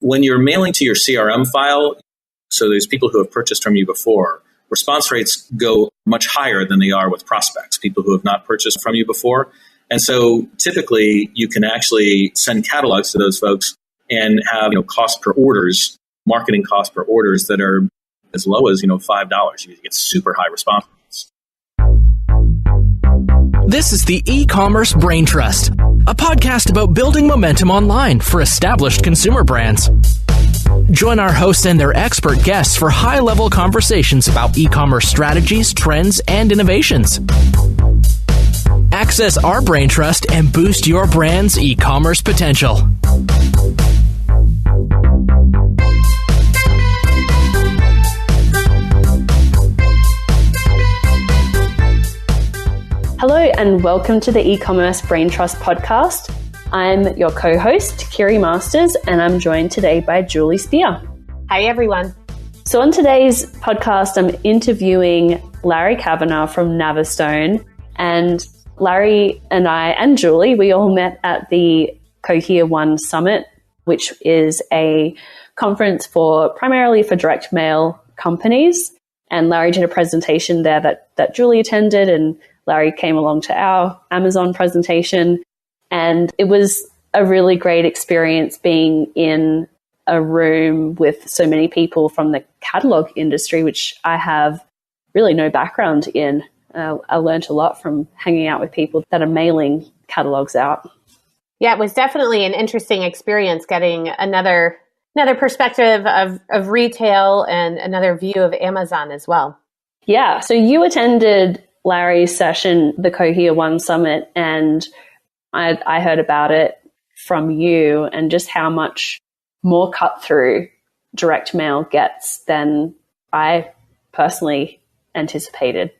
when you're mailing to your CRM file, so there's people who have purchased from you before, response rates go much higher than they are with prospects, people who have not purchased from you before. And so typically you can actually send catalogs to those folks and have cost per orders, marketing cost per orders that are as low as $5. You get super high response rates. This is the E-Commerce Braintrust, a podcast about building momentum online for established consumer brands. Join our hosts and their expert guests for high-level conversations about e-commerce strategies, trends, and innovations. Access our Braintrust and boost your brand's e-commerce potential. Hello and welcome to the Ecommerce Braintrust podcast. I'm your co-host, Kiri Masters, and I'm joined today by Julie Spear. Hi, everyone. So on today's podcast, I'm interviewing Larry Kavanagh from Navistone. And Larry and I and Julie, we all met at the Cohere One Summit, which is a conference primarily for direct mail companies. And Larry did a presentation there that Julie attended, and Larry came along to our Amazon presentation. And it was a really great experience being in a room with so many people from the catalog industry, which I have really no background in. I learned a lot from hanging out with people that are mailing catalogs out. Yeah, it was definitely an interesting experience getting another perspective of retail and another view of Amazon as well. Yeah, so you attended Larry's session, the Cohere One Summit, and I heard about it from you and just how much more cut through direct mail gets than I personally anticipated.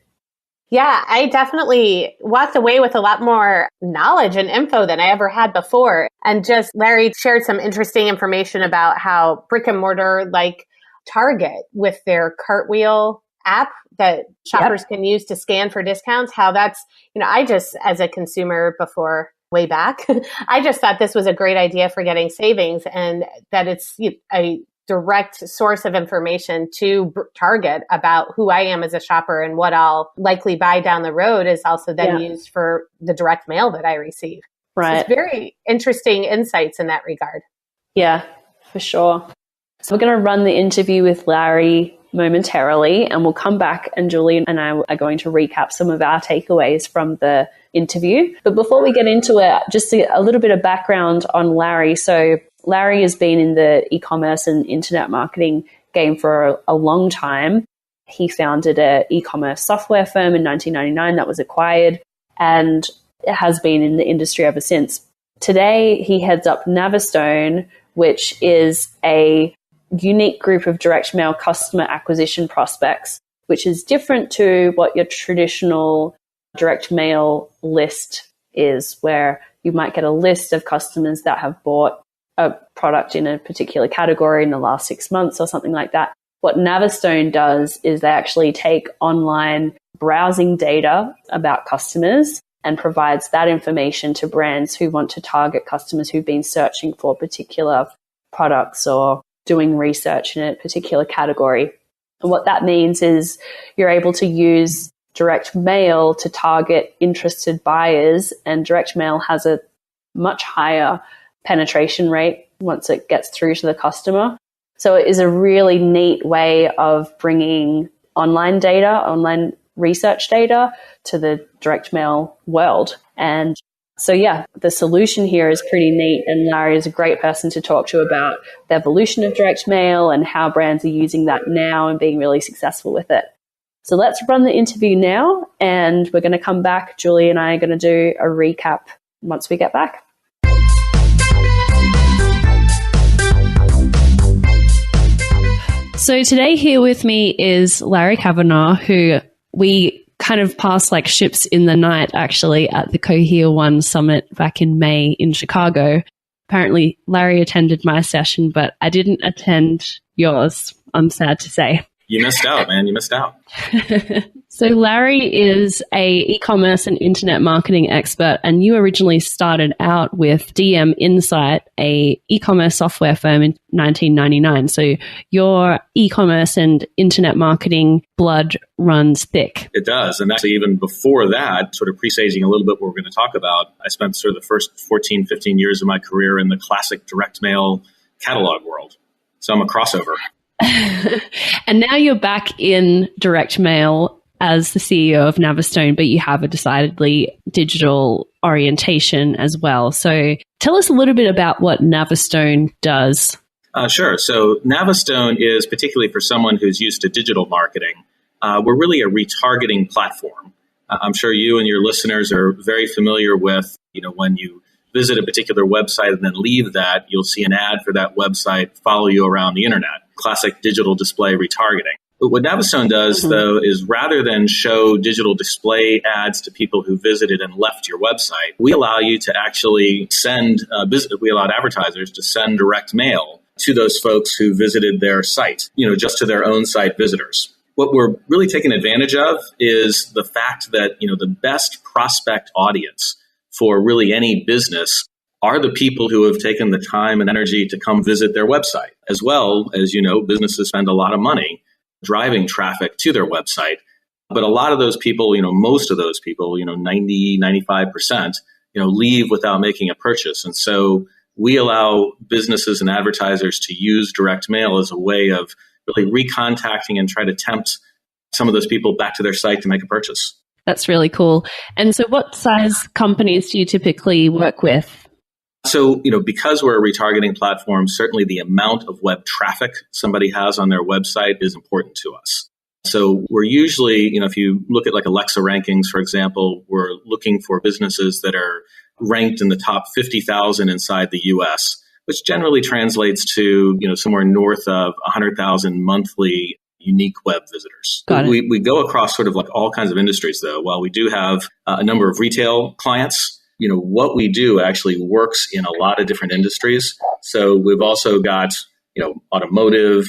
Yeah, I definitely walked away with a lot more knowledge and info than I ever had before. And just Larry shared some interesting information about how brick and mortar like Target with their Cartwheel app that shoppers can use to scan for discounts, how that's, I just, as a consumer before way back, I just thought this was a great idea for getting savings and that it's a direct source of information to Target about who I am as a shopper and what I'll likely buy down the road is also then used for the direct mail that I receive. Right. So it's very interesting insights in that regard. Yeah, for sure. So we're going to run the interview with Larry momentarily, and we'll come back and Julie and I are going to recap some of our takeaways from the interview. But before we get into it, just a little bit of background on Larry. So Larry has been in the e-commerce and internet marketing game for a long time. He founded an e-commerce software firm in 1999 that was acquired and has been in the industry ever since. Today, he heads up Navistone, which is a unique group of direct mail customer acquisition prospects, which is different to what your traditional direct mail list is, where you might get a list of customers that have bought a product in a particular category in the last 6 months or something like that. What Navistone does is they actually take online browsing data about customers and provides that information to brands who want to target customers who've been searching for particular products or doing research in a particular category. And what that means is you're able to use direct mail to target interested buyers, and direct mail has a much higher penetration rate once it gets through to the customer. So it is a really neat way of bringing online data, online research data to the direct mail world. And so, the solution here is pretty neat, and Larry is a great person to talk to about the evolution of direct mail and how brands are using that now and being really successful with it. So let's run the interview now, and we're going to come back. Julie and I are going to do a recap once we get back. So today here with me is Larry Kavanagh, who we kind of passed like ships in the night, actually, at the Cohere One Summit back in May in Chicago. Apparently, Larry attended my session, but I didn't attend yours, I'm sad to say. You missed out, man. You missed out. So Larry is a e-commerce and internet marketing expert, and you originally started out with DM Insight, a e-commerce software firm in 1999. So your e-commerce and internet marketing blood runs thick. It does. And actually, even before that, sort of presaging a little bit what we're going to talk about, I spent sort of the first 14, 15 years of my career in the classic direct mail catalog world. So I'm a crossover. And now you're back in direct mail as the CEO of Navistone, but you have a decidedly digital orientation as well. So tell us a little bit about what Navistone does. Sure. So Navistone is particularly for someone who's used to digital marketing. We're really a retargeting platform. I'm sure you and your listeners are very familiar with, when you visit a particular website and then leave that, you'll see an ad for that website follow you around the internet. Classic digital display retargeting. But what Navistone does, though, is rather than show digital display ads to people who visited and left your website, we allow you to actually we allowed advertisers to send direct mail to those folks who visited their site, just to their own site visitors. What we're really taking advantage of is the fact that, the best prospect audience for really any business are the people who have taken the time and energy to come visit their website. As well as, businesses spend a lot of money driving traffic to their website. But a lot of those people, most of those people, 90, 95%, leave without making a purchase. And so we allow businesses and advertisers to use direct mail as a way of really recontacting and try to tempt some of those people back to their site to make a purchase. That's really cool. And so what size companies do you typically work with? So, because we're a retargeting platform, certainly the amount of web traffic somebody has on their website is important to us. So we're usually, if you look at like Alexa rankings, for example, we're looking for businesses that are ranked in the top 50,000 inside the US, which generally translates to, somewhere north of 100,000 monthly unique web visitors. We go across sort of like all kinds of industries, though. While we do have a number of retail clients, what we do actually works in a lot of different industries. So we've also got, automotive,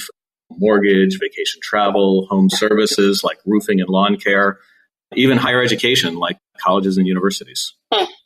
mortgage, vacation travel, home services like roofing and lawn care, even higher education like colleges and universities.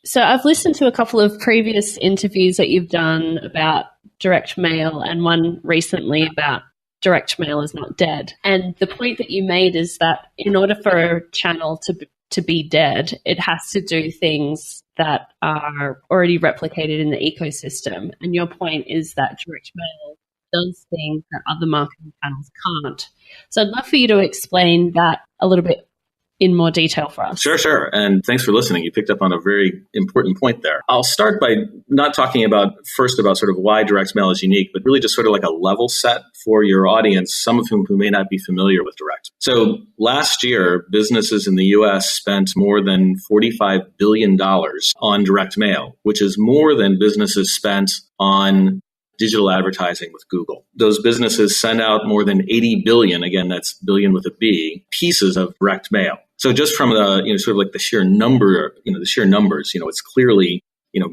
So I've listened to a couple of previous interviews that you've done about direct mail and one recently about direct mail is not dead. And the point that you made is that in order for a channel to be dead, it has to do things that are already replicated in the ecosystem. And your point is that direct mail does things that other marketing channels can't. So I'd love for you to explain that a little bit in more detail for us. Sure. And thanks for listening. You picked up on a very important point there. I'll start by not talking about sort of why direct mail is unique, but really just sort of like a level set for your audience, some of whom who may not be familiar with direct. So last year, businesses in the US spent more than $45 billion on direct mail, which is more than businesses spent on digital advertising with Google. Those businesses send out more than 80 billion, again, that's billion with a B, pieces of direct mail. So just from the, sort of like the sheer numbers, it's clearly,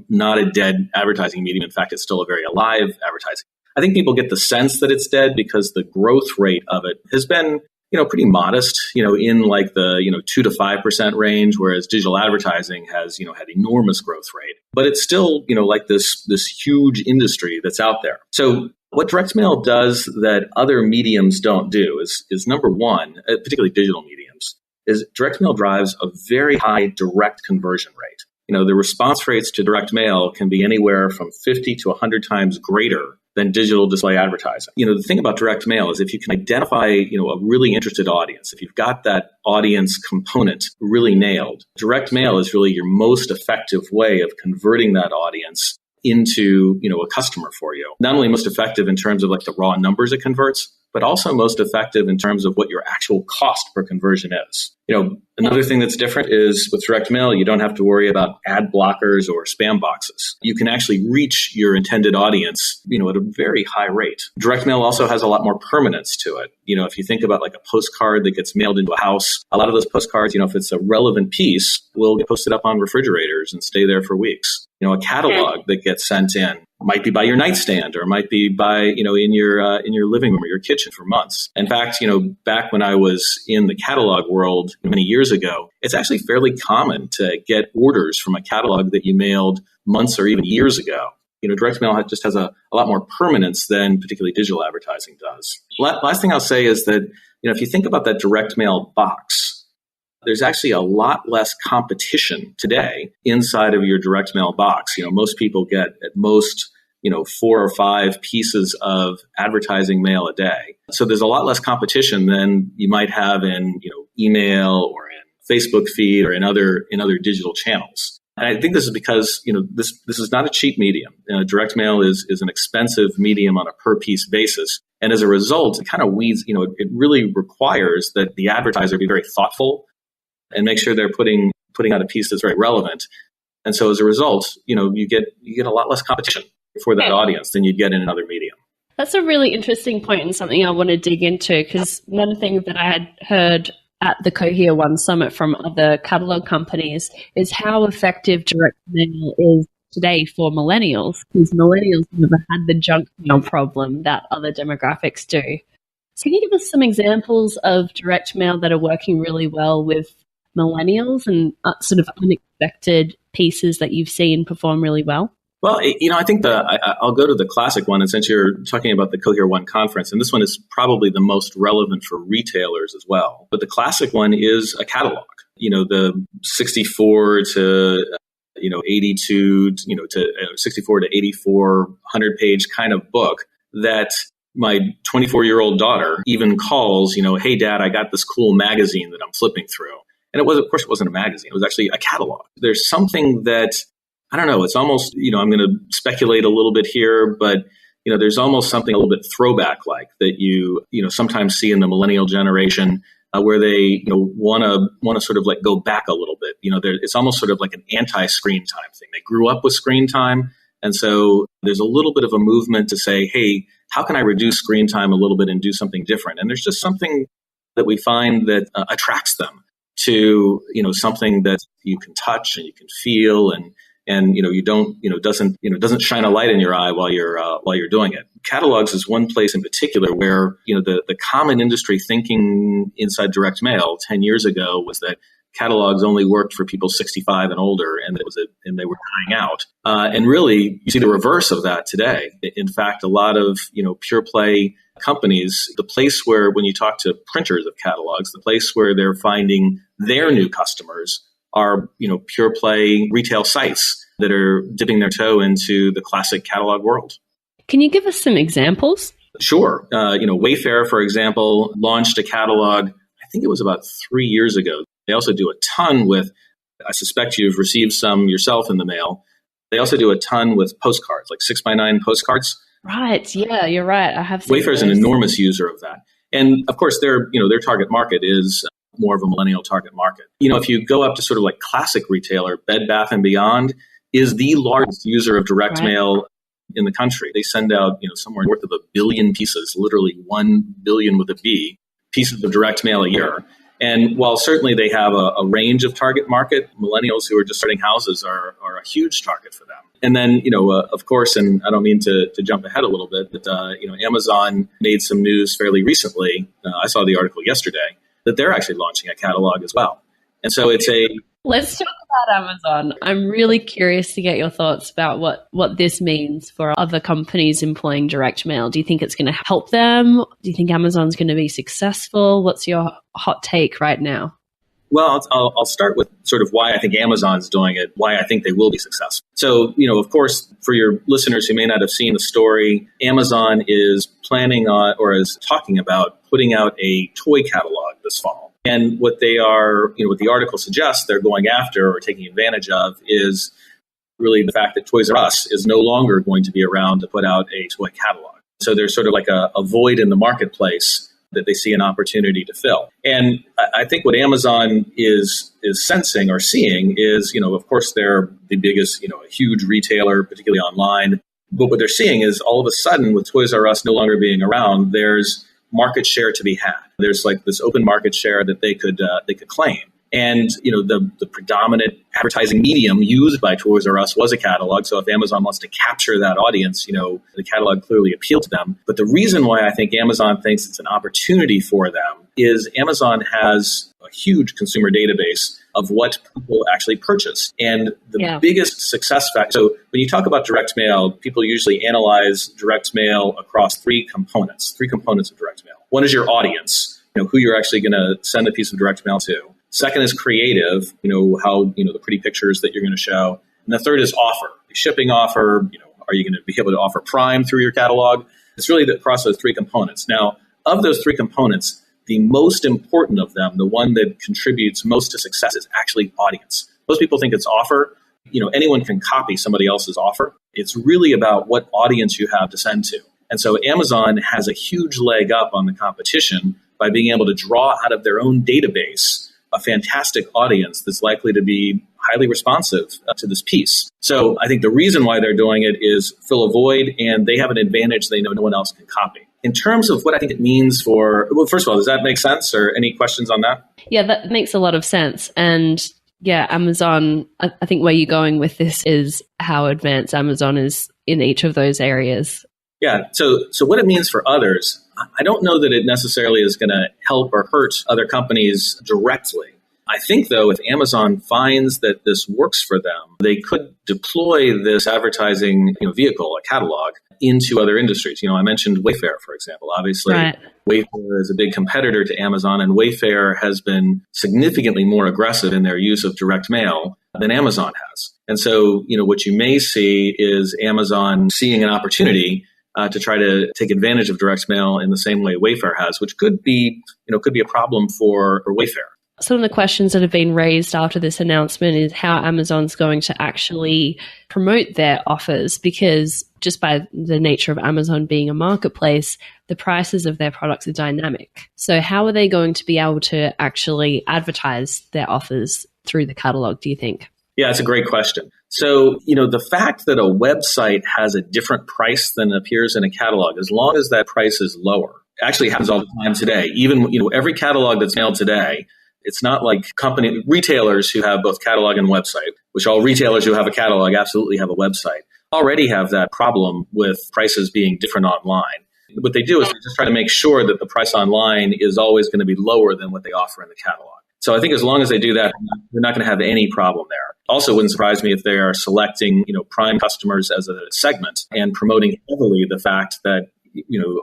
not a dead advertising medium. In fact, it's still a very alive advertising. I think people get the sense that it's dead because the growth rate of it has been, pretty modest, in like the, 2 to 5% range, whereas digital advertising has, had enormous growth rate. But it's still, like this huge industry that's out there. So what direct mail does that other mediums don't do is number one, particularly digital mediums, is direct mail drives a very high direct conversion rate. The response rates to direct mail can be anywhere from 50 to 100 times greater than digital display advertising. The thing about direct mail is if you can identify, a really interested audience, if you've got that audience component really nailed, direct mail is really your most effective way of converting that audience into, a customer for you. Not only most effective in terms of like the raw numbers it converts, but also most effective in terms of what your actual cost per conversion is. Another thing that's different is with direct mail, you don't have to worry about ad blockers or spam boxes. You can actually reach your intended audience, at a very high rate. Direct mail also has a lot more permanence to it. If you think about like a postcard that gets mailed into a house, a lot of those postcards, if it's a relevant piece, will get posted up on refrigerators and stay there for weeks. A catalog that gets sent in Might be by your nightstand, or might be by, in your living room or your kitchen for months. In fact, back when I was in the catalog world many years ago, it's actually fairly common to get orders from a catalog that you mailed months or even years ago. Direct mail just has a lot more permanence than particularly digital advertising does. Last thing I'll say is that, if you think about that direct mail box, there's actually a lot less competition today inside of your direct mail box. Most people get at most, 4 or 5 pieces of advertising mail a day. So there's a lot less competition than you might have in, email or in Facebook feed or in other digital channels. And I think this is because, this is not a cheap medium. Direct mail is an expensive medium on a per piece basis. And as a result, it kind of weeds, it really requires that the advertiser be very thoughtful and make sure they're putting out a piece that's very relevant. And so as a result, you get a lot less competition for that audience than you'd get in another medium. That's a really interesting point and something I want to dig into, because one thing that I had heard at the Cohere One Summit from other catalog companies is how effective direct mail is today for millennials, because millennials never had the junk mail problem that other demographics do. So can you give us some examples of direct mail that are working really well with millennials and sort of unexpected pieces that you've seen perform really well? Well, I think I'll go to the classic one. And since you're talking about the Cohere One conference, and this one is probably the most relevant for retailers as well. But the classic one is a catalog, the 64 to, 82, to 64 to 84, 100-page kind of book that my 24-year-old daughter even calls, hey, Dad, I got this cool magazine that I'm flipping through. And it wasn't a magazine. It was actually a catalog. There's something that, I don't know, it's almost, I'm going to speculate a little bit here, but, there's almost something a little bit throwback-like that you sometimes see in the millennial generation where they, want to sort of like go back a little bit. It's almost sort of like an anti-screen time thing. They grew up with screen time. And so there's a little bit of a movement to say, hey, how can I reduce screen time a little bit and do something different? And there's just something that we find that attracts them to, something that you can touch and you can feel and you don't, doesn't shine a light in your eye while you're doing it. Catalogs is one place in particular where, the common industry thinking inside direct mail 10 years ago was that catalogs only worked for people 65 and older, and and they were dying out. And really, you see the reverse of that today. In fact, a lot of, pure play companies, the place where, when you talk to printers of catalogs, the place where they're finding their new customers are, pure play retail sites that are dipping their toe into the classic catalog world. Can you give us some examples? Sure. Wayfair, for example, launched a catalog, I think it was about 3 years ago. They also do a ton with, I suspect you've received some yourself in the mail. They also do a ton with postcards, like 6x9 postcards. Right. Yeah, you're right. I have seen Wayfair is an enormous user of that. And of course, their target market is more of a millennial target market. If you go up to sort of like classic retailer, Bed Bath & Beyond is the largest user of direct mail in the country. They send out, somewhere north of 1 billion pieces, literally 1 billion with a B, pieces of direct mail a year. And while certainly they have a range of target market, millennials who are just starting houses are a huge target for them. And then, of course, and I don't mean to jump ahead a little bit, but, Amazon made some news fairly recently. I saw the article yesterday that they're actually launching a catalog as well. And so Let's talk about Amazon. I'm really curious to get your thoughts about what this means for other companies employing direct mail. Do you think it's going to help them? Do you think Amazon's going to be successful? What's your hot take right now? Well, I'll start with sort of why I think Amazon's doing it, why I think they will be successful. So, of course, for your listeners who may not have seen the story, Amazon is planning on, or is talking about, putting out a toy catalog this fall. And what they are, what the article suggests they're going after or taking advantage of is really the fact that Toys R Us is no longer going to be around to put out a toy catalog. So there's sort of like a void in the marketplace that they see an opportunity to fill. And I think what Amazon is sensing or seeing is, of course, they're the biggest, a huge retailer, particularly online. But what they're seeing is all of a sudden, with Toys R Us no longer being around, there's market share to be had. There's like this open market share that they could claim. And, the predominant advertising medium used by Toys R Us was a catalog. So if Amazon wants to capture that audience, the catalog clearly appealed to them. But the reason why I think Amazon thinks it's an opportunity for them is Amazon has a huge consumer database of what people actually purchase. And the biggest success factor, so when you talk about direct mail, people usually analyze direct mail across three components of direct mail. One is your audience, who you're actually going to send a piece of direct mail to. Second is creative, how, the pretty pictures that you're going to show. And the third is offer, the shipping offer. Are you going to be able to offer Prime through your catalog? It's really across those three components. Now, of those three components, the most important of them, the one that contributes most to success, is actually audience. Most people think it's offer. Anyone can copy somebody else's offer. It's really about what audience you have to send to. And so Amazon has a huge leg up on the competition by being able to draw out of their own database a fantastic audience that's likely to be highly responsive to this piece. So I think the reason why they're doing it is fill a void, and they have an advantage they know no one else can copy. In terms of what I think it means first of all, does that make sense, or any questions on that? Yeah, that makes a lot of sense. And yeah, Amazon, I think where you're going with this is how advanced Amazon is in each of those areas. Yeah, so what it means for others, I don't know that it necessarily is going to help or hurt other companies directly. I think, though, if Amazon finds that this works for them, they could deploy this advertising vehicle, a catalog, into other industries. I mentioned Wayfair, for example. Obviously, right. Wayfair is a big competitor to Amazon, and Wayfair has been significantly more aggressive in their use of direct mail than Amazon has. And so, what you may see is Amazon seeing an opportunity to try to take advantage of direct mail in the same way Wayfair has, which could be a problem for Wayfair. Some of the questions that have been raised after this announcement is how Amazon's going to actually promote their offers, because just by the nature of Amazon being a marketplace, the prices of their products are dynamic. So how are they going to be able to actually advertise their offers through the catalog, do you think? Yeah, that's a great question. So, the fact that a website has a different price than appears in a catalog, as long as that price is lower, actually happens all the time today. Even, every catalog that's mailed today, it's not like retailers who have both catalog and website, which all retailers who have a catalog absolutely have a website, already have that problem with prices being different online. What they do is they just try to make sure that the price online is always going to be lower than what they offer in the catalog. So I think as long as they do that, they're not going to have any problem there. Also, wouldn't surprise me if they are selecting, Prime customers as a segment and promoting heavily the fact that,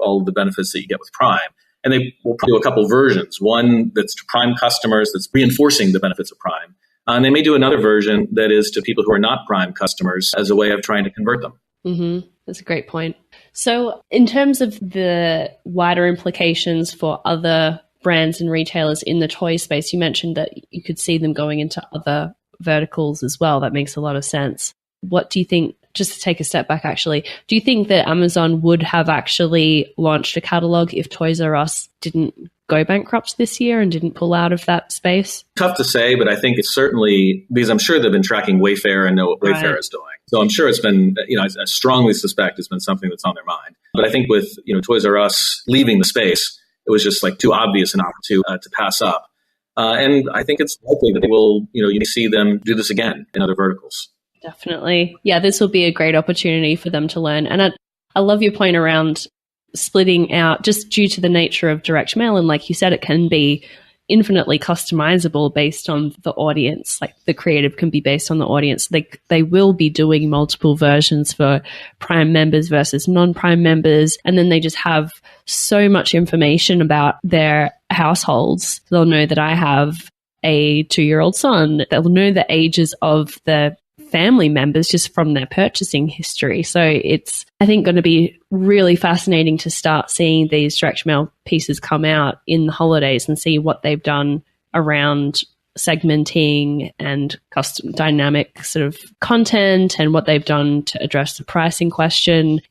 all of the benefits that you get with Prime. And they will do a couple versions. One that's to Prime customers that's reinforcing the benefits of Prime. And they may do another version that is to people who are not Prime customers as a way of trying to convert them. Mm-hmm. That's a great point. So in terms of the wider implications for other brands and retailers in the toy space, you mentioned that you could see them going into other verticals as well. That makes a lot of sense. What do you think, just to take a step back actually, do you think that Amazon would have actually launched a catalog if Toys R Us didn't go bankrupt this year and didn't pull out of that space? Tough to say, but I think it's certainly, because I'm sure they've been tracking Wayfair and know what Wayfair is doing. So I'm sure it's been, I strongly suspect it's been something that's on their mind. But I think with, Toys R Us leaving the space, it was just like too obvious an opportunity to pass up. And I think it's likely that they will, you see them do this again in other verticals. Definitely. Yeah, this will be a great opportunity for them to learn. And I love your point around splitting out just due to the nature of direct mail. And like you said, it can be infinitely customizable based on the audience. Like the creative can be based on the audience. They will be doing multiple versions for Prime members versus non-Prime members. And then they just have so much information about their households. They'll know that I have a 2-year-old son. They'll know the ages of the family members just from their purchasing history. So it's, I think, going to be really fascinating to start seeing these direct mail pieces come out in the holidays and see what they've done around segmenting and custom dynamic sort of content and what they've done to address the pricing question.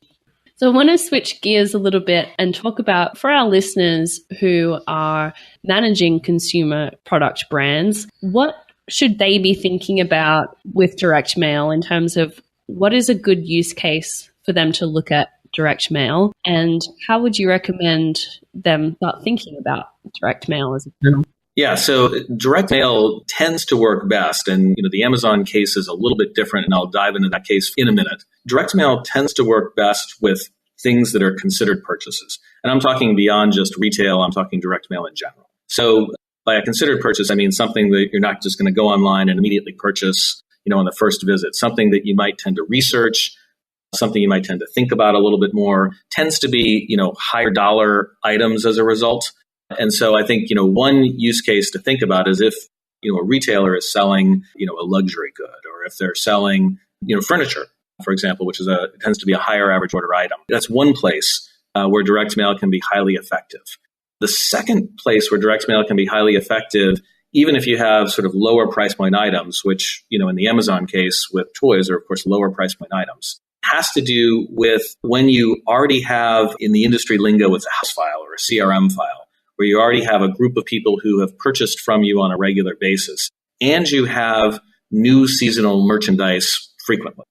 So I want to switch gears a little bit and talk about, for our listeners who are managing consumer product brands, what should they be thinking about with direct mail in terms of what is a good use case for them to look at direct mail, and how would you recommend them start thinking about direct mail as a channel? Yeah, so direct mail tends to work best. And, the Amazon case is a little bit different, and I'll dive into that case in a minute. Direct mail tends to work best with things that are considered purchases. And I'm talking beyond just retail, I'm talking direct mail in general. So by a considered purchase, I mean something that you're not just going to go online and immediately purchase, on the first visit. Something that you might tend to research, something you might tend to think about a little bit more, tends to be, higher dollar items as a result. And so I think, one use case to think about is if, a retailer is selling, a luxury good, or if they're selling, furniture, for example, which tends to be a higher average order item. That's one place where direct mail can be highly effective. The second place where direct mail can be highly effective, even if you have sort of lower price point items, which, in the Amazon case with toys are, of course, lower price point items, has to do with when you already have, in the industry lingo, it's a house file or a CRM file, where you already have a group of people who have purchased from you on a regular basis, and you have new seasonal merchandise frequently.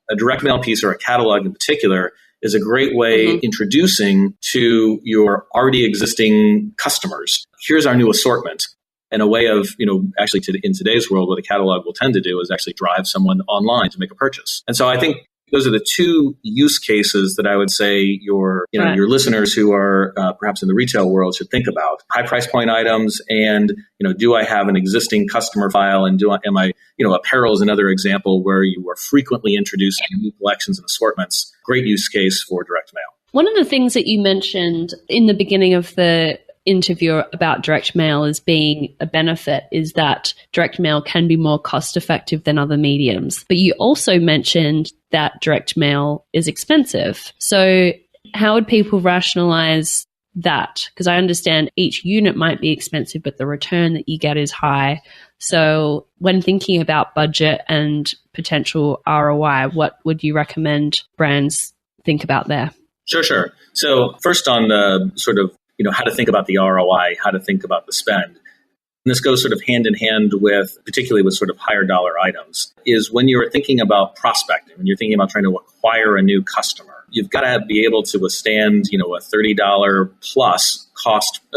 A direct mail piece or a catalog in particular is a great way introducing to your already existing customers. Here's our new assortment. And a way of, actually in today's world, what a catalog will tend to do is actually drive someone online to make a purchase. And so I think those are the two use cases that I would say your listeners who are perhaps in the retail world should think about. High price point items, and do I have an existing customer file, and am I apparel is another example where you are frequently introducing new collections and assortments. Great use case for direct mail. One of the things that you mentioned in the beginning of the interview about direct mail as being a benefit is that direct mail can be more cost effective than other mediums. But you also mentioned that direct mail is expensive. So how would people rationalize that? Because I understand each unit might be expensive, but the return that you get is high. So when thinking about budget and potential ROI, what would you recommend brands think about there? Sure. So first on the sort of how to think about the ROI, how to think about the spend. And this goes sort of hand in hand with, particularly with sort of higher dollar items, is when you're thinking about prospecting, when you're thinking about trying to acquire a new customer, you've got to be able to withstand, a $30 plus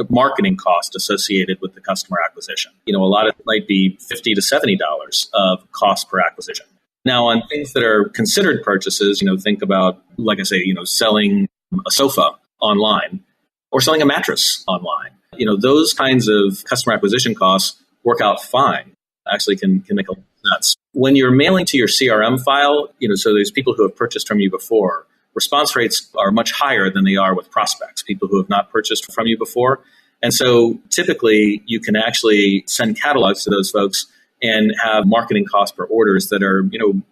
marketing cost associated with the customer acquisition. A lot of it might be $50 to $70 of cost per acquisition. Now, on things that are considered purchases, think about, like I say, selling a sofa online, or selling a mattress online. Those kinds of customer acquisition costs work out fine, actually can make a lot of sense. When you're mailing to your CRM file, so there's people who have purchased from you before, response rates are much higher than they are with prospects, people who have not purchased from you before. And so typically you can actually send catalogs to those folks and have marketing costs per orders that are,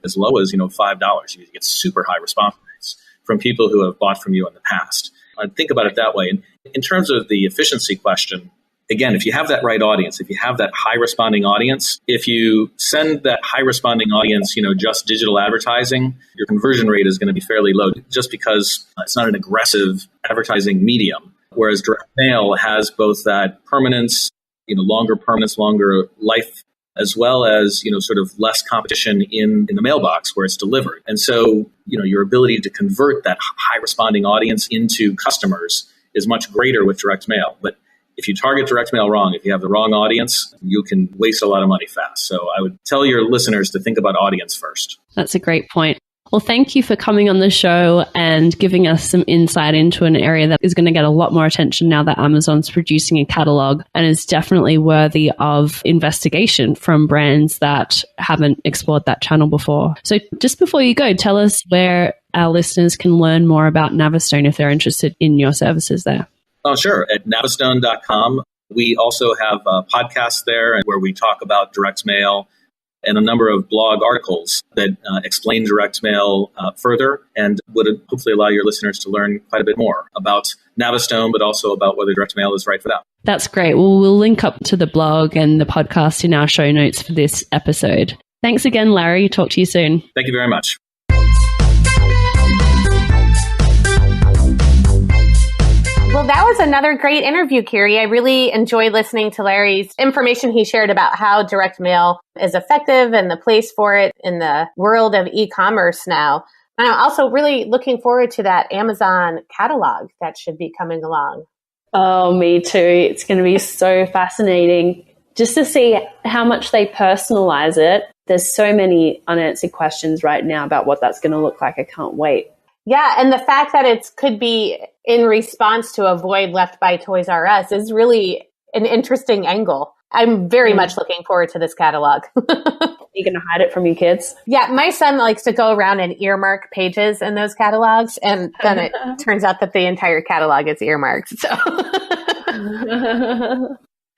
as low as, $5. You get super high response rates from people who have bought from you in the past. I'd think about it that way. And in terms of the efficiency question, again, if you have that right audience, if you have that high responding audience, if you send that high responding audience, just digital advertising, your conversion rate is going to be fairly low just because it's not an aggressive advertising medium. Whereas direct mail has both that permanence, longer permanence, longer life, as well as, sort of less competition in the mailbox where it's delivered. And so, your ability to convert that high responding audience into customers is much greater with direct mail. But if you target direct mail wrong, if you have the wrong audience, you can waste a lot of money fast. So I would tell your listeners to think about audience first. That's a great point. Well, thank you for coming on the show and giving us some insight into an area that is going to get a lot more attention now that Amazon's producing a catalog, and is definitely worthy of investigation from brands that haven't explored that channel before. So just before you go, tell us where our listeners can learn more about Navistone if they're interested in your services there. Oh, sure. At navistone.com. We also have a podcast there where we talk about direct mail and a number of blog articles that explain direct mail further, and would hopefully allow your listeners to learn quite a bit more about Navistone, but also about whether direct mail is right for them. That's great. Well, we'll link up to the blog and the podcast in our show notes for this episode. Thanks again, Larry. Talk to you soon. Thank you very much. Well, that was another great interview, Kiri. I really enjoyed listening to Larry's information he shared about how direct mail is effective and the place for it in the world of e-commerce now. And I'm also really looking forward to that Amazon catalog that should be coming along. Oh, me too. It's going to be so fascinating just to see how much they personalize it. There's so many unanswered questions right now about what that's going to look like. I can't wait. Yeah, and the fact that it could be in response to a void left by Toys R Us is really an interesting angle. I'm very much looking forward to this catalog. You're going to hide it from your kids? Yeah, my son likes to go around and earmark pages in those catalogs, and then it turns out that the entire catalog is earmarked. So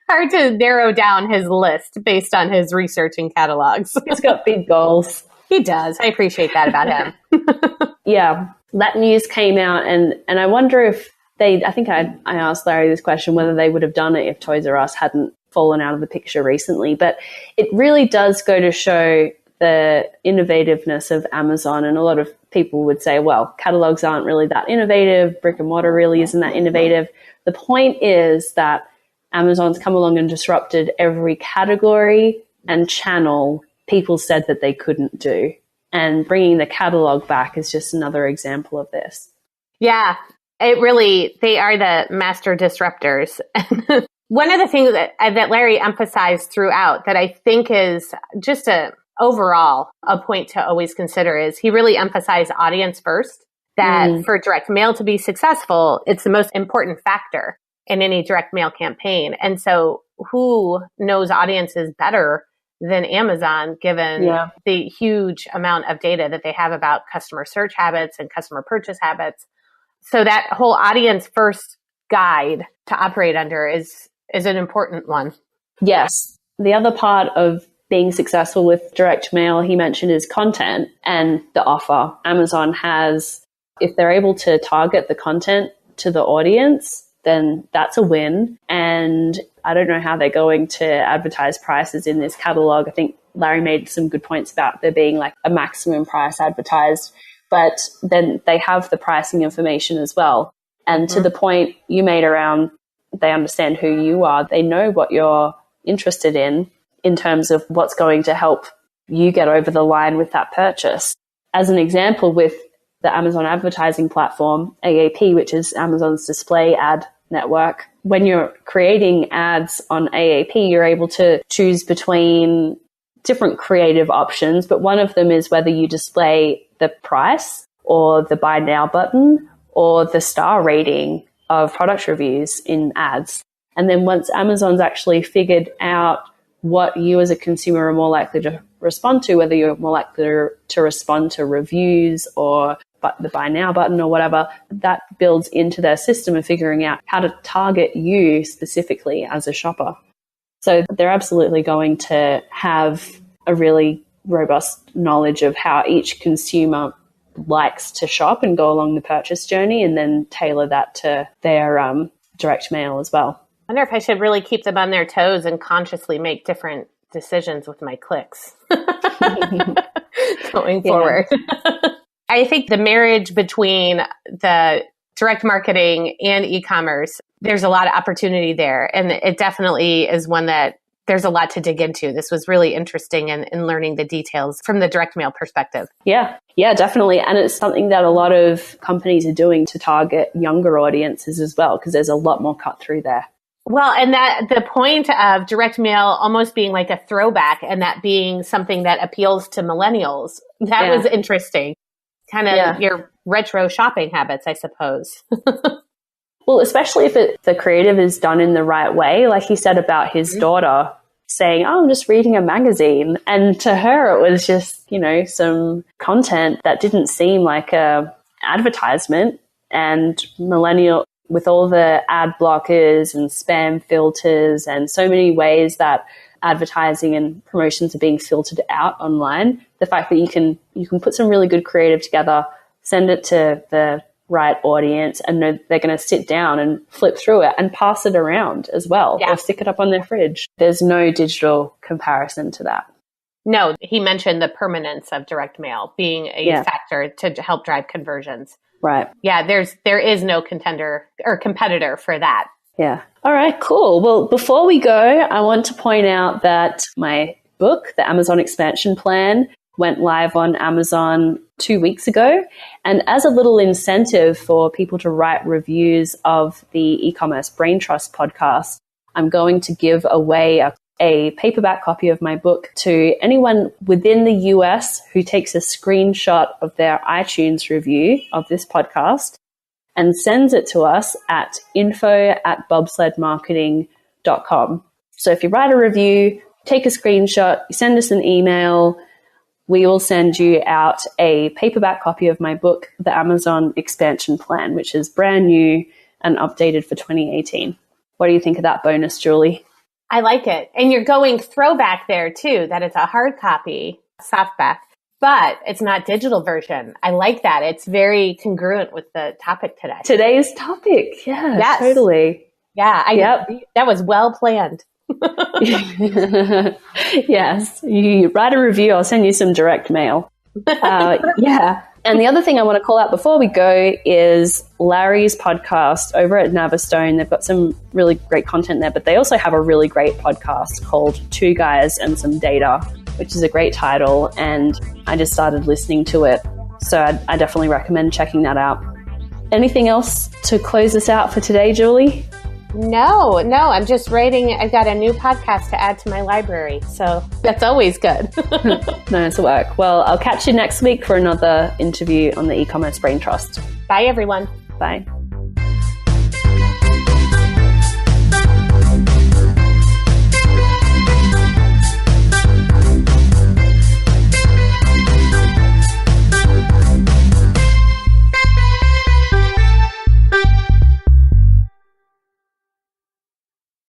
hard to narrow down his list based on his research in catalogs. He's got big goals. He does. I appreciate that about him. Yeah, that news came out, and I wonder if I think I asked Larry this question, whether they would have done it if Toys R Us hadn't fallen out of the picture recently. But it really does go to show the innovativeness of Amazon. And a lot of people would say, well, catalogs aren't really that innovative. Brick and mortar really isn't that innovative. The point is that Amazon's come along and disrupted every category and channel people said that they couldn't do. And bringing the catalog back is just another example of this. Yeah, they are the master disruptors. One of the things that Larry emphasized throughout that I think is just overall a point to always consider is he really emphasized audience first, that for direct mail to be successful, it's the most important factor in any direct mail campaign. And so who knows audiences better than Amazon, given the huge amount of data that they have about customer search habits and customer purchase habits. So that whole audience first guide to operate under is an important one. Yes. The other part of being successful with direct mail, he mentioned, is content and the offer. Amazon has, if they're able to target the content to the audience, then that's a win. And I don't know how they're going to advertise prices in this catalog. I think Larry made some good points about there being like a maximum price advertised, but then they have the pricing information as well. And to the point you made around, they understand who you are. They know what you're interested in terms of what's going to help you get over the line with that purchase. As an example, with the Amazon advertising platform, AAP, which is Amazon's display ad network, when you're creating ads on AAP, you're able to choose between different creative options, but one of them is whether you display the price or the buy now button or the star rating of product reviews in ads. And then once Amazon's actually figured out what you as a consumer are more likely to respond to, whether you're more likely to respond to reviews or the buy now button or whatever, that builds into their system of figuring out how to target you specifically as a shopper. So they're absolutely going to have a really robust knowledge of how each consumer likes to shop and go along the purchase journey, and then tailor that to their direct mail as well. I wonder if I should really keep them on their toes and consciously make different decisions with my clicks going forward. I think the marriage between the direct marketing and e-commerce, there's a lot of opportunity there. And it definitely is one that there's a lot to dig into. This was really interesting in learning the details from the direct mail perspective. Yeah, definitely. And it's something that a lot of companies are doing to target younger audiences as well, because there's a lot more cut through there. Well, and that the point of direct mail almost being like a throwback and that being something that appeals to millennials, that was interesting. Kind of your retro shopping habits, I suppose. Well, especially if the creative is done in the right way, like he said about his daughter saying, oh, I'm just reading a magazine. And to her, it was just, some content that didn't seem like a advertisement. And millennial, with all the ad blockers and spam filters and so many ways that advertising and promotions are being filtered out online, the fact that you can put some really good creative together, send it to the right audience, and know they're going to sit down and flip through it and pass it around as well, or stick it up on their fridge. There's no digital comparison to that. No, he mentioned the permanence of direct mail being a factor to help drive conversions. Right. Yeah, there is no contender or competitor for that. Yeah. All right, cool. Well, before we go, I want to point out that my book, The Amazon Expansion Plan, went live on Amazon 2 weeks ago. And as a little incentive for people to write reviews of the E-commerce Braintrust podcast, I'm going to give away a paperback copy of my book to anyone within the US who takes a screenshot of their iTunes review of this podcast and sends it to us at info@bobsledmarketing.com. So if you write a review, take a screenshot, you send us an email, we will send you out a paperback copy of my book, The Amazon Expansion Plan, which is brand new and updated for 2018. What do you think of that bonus, Julie? I like it. And you're going throwback there too, that it's a hard copy, softback, but it's not digital version. I like that. It's very congruent with the topic today. Today's topic. Yeah, yes. Totally. Yeah. That was well planned. Yes. You write a review, I'll send you some direct mail. Yeah. And the other thing I want to call out before we go is Larry's podcast over at Navistone. They've got some really great content there, but they also have a really great podcast called Two Guys and Some Data, which is a great title. And I just started listening to it. So I definitely recommend checking that out. Anything else to close us out for today, Julie? No, I'm just writing. I've got a new podcast to add to my library. So that's always good. Nice work. Well, I'll catch you next week for another interview on the E-commerce Braintrust. Bye, everyone. Bye.